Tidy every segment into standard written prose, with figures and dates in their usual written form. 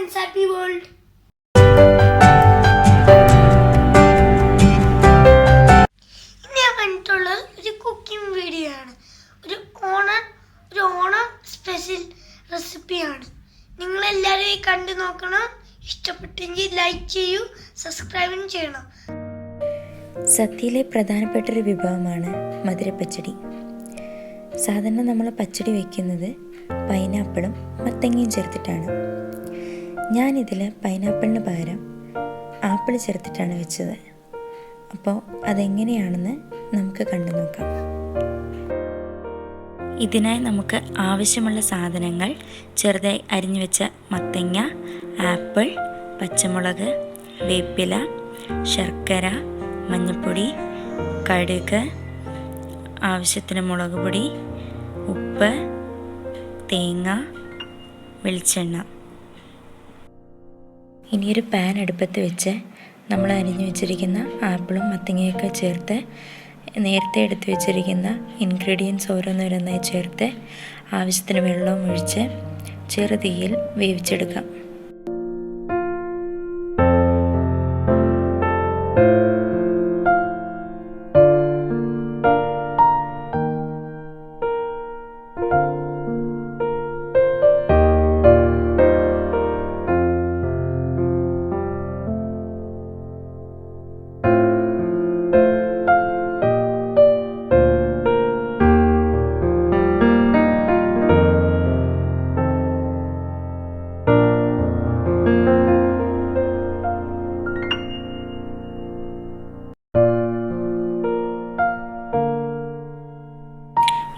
friends, happy world. ഒരു cooking video ആണ്. ഒരു ഓണം സ്പെഷ്യൽ റെസിപ്പിയാണ്. നിങ്ങളെല്ലാവരും ഈ കണ്ടു നോക്കണം. ഇഷ്ടപ്പെട്ടെങ്കിൽ ലൈക്ക് ചെയ്യൂ, സബ്സ്ക്രൈബും ചെയ്യണം. സദ്യയിലെ പ്രധാനപ്പെട്ടൊരു വിഭവമാണ് മധുരപ്പച്ചടി. സാധാരണ നമ്മൾ പച്ചടി വയ്ക്കുന്നത് പൈനാപ്പിളും മത്തങ്ങയും ചേർത്തിട്ടാണ്. ഞാനിതിൽ പൈനാപ്പിളിന് പകരം ആപ്പിൾ ചേർത്തിട്ടാണ് വെച്ചത്. അപ്പോൾ അതെങ്ങനെയാണെന്ന് നമുക്ക് കണ്ടു നോക്കാം. ഇതിനായി നമുക്ക് ആവശ്യമുള്ള സാധനങ്ങൾ: ചെറുതായി അരിഞ്ഞു വെച്ച മത്തങ്ങ, ആപ്പിൾ, പച്ചമുളക്, വേപ്പില, ശർക്കര, മഞ്ഞൾപ്പൊടി, കടുക്, ആവശ്യത്തിന് മുളക് പൊടി, ഉപ്പ്, തേങ്ങ, വെളിച്ചെണ്ണ. ഇനിയൊരു പാൻ അടുപ്പത്ത് വെച്ച് നമ്മൾ അരിഞ്ഞു വെച്ചിരിക്കുന്ന ആപ്പിളും മത്തങ്ങയൊക്കെ ചേർത്ത് നേരത്തെ എടുത്തു വെച്ചിരിക്കുന്ന ഇൻഗ്രീഡിയൻസ് ഓരോന്നോരോന്നായി ചേർത്ത് ആവശ്യത്തിന് വെള്ളവും ഒഴിച്ച് ചെറുതീയിൽ വേവിച്ചെടുക്കാം.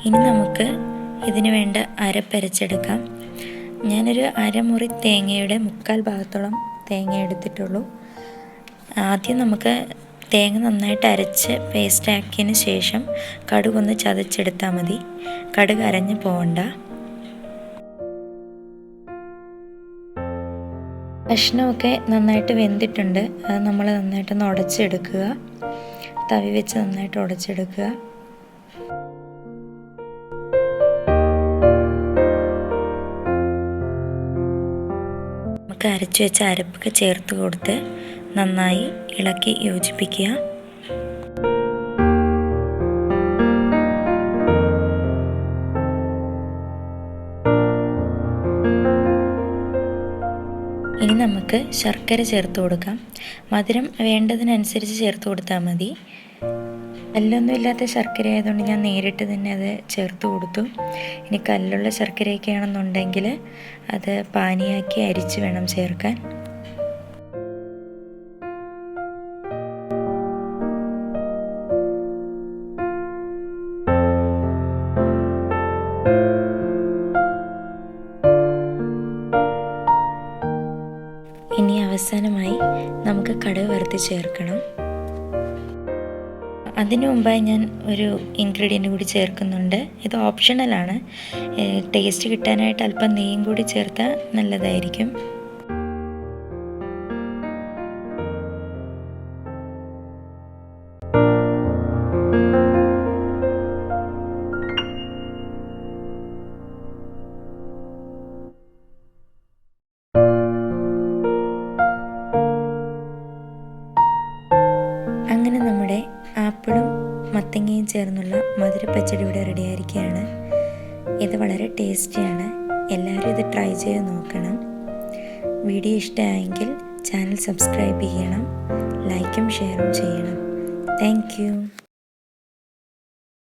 ഇനി നമുക്ക് ഇതിന് വേണ്ട അരപ്പരച്ചെടുക്കാം. ഞാനൊരു അരമുറി തേങ്ങയുടെ 1/4 ഭാഗത്തോളം തേങ്ങ എടുത്തിട്ടുള്ളൂ. ആദ്യം നമുക്ക് തേങ്ങ നന്നായിട്ട് അരച്ച് പേസ്റ്റാക്കിയതിന് ശേഷം കടുകൊന്ന് ചതച്ചെടുത്താൽ മതി. കടുക് അരഞ്ഞു പോകണ്ട. കഷ്ണമൊക്കെ നന്നായിട്ട് വെന്തിട്ടുണ്ട്. അത് നമ്മൾ നന്നായിട്ടൊന്ന് ഉടച്ചെടുക്കുക. തവി വെച്ച് നന്നായിട്ട് ഉടച്ചെടുക്കുക. അരച്ചു വെച്ച അരപ്പൊക്കെ ചേർത്ത് കൊടുത്ത് നന്നായി ഇളക്കി യോജിപ്പിക്കുക. ഇനി നമുക്ക് ശർക്കര ചേർത്ത് കൊടുക്കാം. മധുരം വേണ്ടതിനനുസരിച്ച് ചേർത്ത് കൊടുത്താൽ മതി. കല്ലൊന്നുമില്ലാത്ത ശർക്കര ആയതുകൊണ്ട് ഞാൻ നേരിട്ട് തന്നെ അത് ചേർത്ത് കൊടുത്തു. ഇനി കല്ലുള്ള ശർക്കരയൊക്കെ ആണെന്നുണ്ടെങ്കിൽ അത് പാനിയാക്കി അരിച്ച് വേണം ചേർക്കാൻ. ഇനി അവസാനമായി നമുക്ക് കടുക് വറുത്ത് ചേർക്കണം. അതിനു മുമ്പായി ഞാൻ ഒരു ഇൻഗ്രീഡിയൻ്റ് കൂടി ചേർക്കുന്നുണ്ട്. ഇത് ഓപ്ഷണലാണ്. ടേസ്റ്റ് കിട്ടാനായിട്ട് അല്പം നെയ്യും കൂടി ചേർത്താൽ നല്ലതായിരിക്കും. അങ്ങനെ നമ്മുടെ ആപ്പിളും മത്തങ്ങയും ചേർന്നുള്ള മധുരപ്പച്ചടി ഇവിടെ റെഡി ആയിരിക്കുകയാണ്. ഇത് വളരെ ടേസ്റ്റിയാണ്. എല്ലാവരും ഇത് ട്രൈ ചെയ്ത് നോക്കണം. വീഡിയോ ഇഷ്ടമായെങ്കിൽ ചാനൽ സബ്സ്ക്രൈബ് ചെയ്യണം, ലൈക്കും ഷെയറും ചെയ്യണം. Thank you.